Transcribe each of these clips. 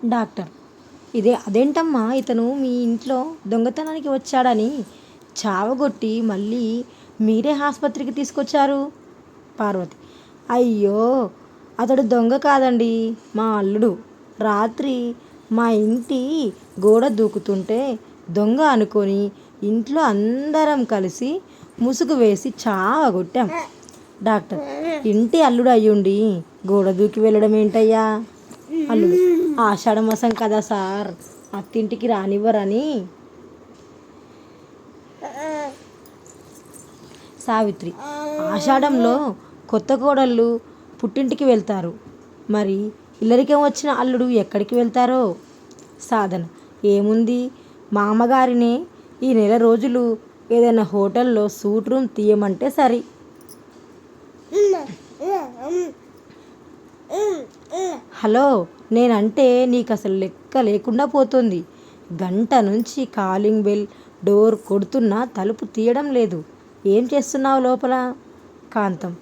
Doctor: అదేంటమ్మా, ఇతను మీ ఇంట్లో దొంగతనానికి వచ్చాడని చావగొట్టి మళ్ళీ మీరే ఆసుపత్రికి తీసుకొచ్చారు. పార్వతి: అయ్యో, అతడు దొంగ కాదండి, మా అల్లుడు. రాత్రి మా ఇంటి గోడ దూకుతుంటే దొంగ అనుకొని ఇంట్లో అందరం కలిసి ముసుగు వేసి చావగొట్టాం. డాక్టర్: ఇంటి అల్లుడు అయ్యుండి గోడ దూకి వెళ్ళడం ఏంటయ్యా? అల్లుడు: ఆషాఢమాసం కదా సార్, అత్తింటికి రానివ్వరని. సావిత్రి: ఆషాఢంలో కొత్త కోడళ్ళు పుట్టింటికి వెళ్తారు, మరి ఇల్లరికం వచ్చిన అల్లుడు ఎక్కడికి వెళ్తారో. సాధన: ఏముంది, మా అమ్మగారినే ఈ నెల రోజులు ఏదైనా హోటల్లో సూట్ రూమ్ తీయమంటే సరి. హలో, నేనంటే నీకు అసలు లెక్క లేకుండా పోతుంది. గంట నుంచి కాలింగ్ బెల్, డోర్ కొడుతున్నా తలుపు తీయడం లేదు. ఏం చేస్తున్నావు లోపల? కాంతం: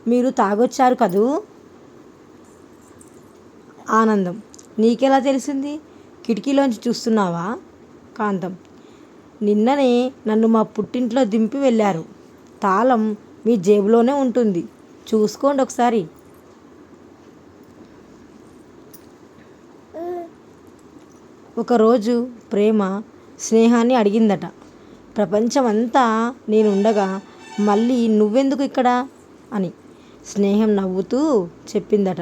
మీరు తాగొచ్చారు కదూ. ఆనందం: నీకెలా తెలిసింది? కిటికీలోంచి చూస్తున్నావా? కాంతం: నిన్ననే నన్ను మా పుట్టింట్లో దింపి వెళ్ళారు. తాళం మీ జేబులోనే ఉంటుంది, చూసుకోండి ఒకసారి. ఒకరోజు ప్రేమ స్నేహాన్ని అడిగిందట. ప్రపంచమంతా నేనుండగా మళ్ళీ నువ్వెందుకు ఇక్కడ అని. స్నేహం నవ్వుతూ చెప్పిందట: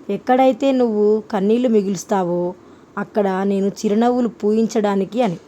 ఎక్కడైతే నువ్వు కన్నీళ్లు మిగులుస్తావో అక్కడ నేను చిరునవ్వులు పూయించడానికి అని.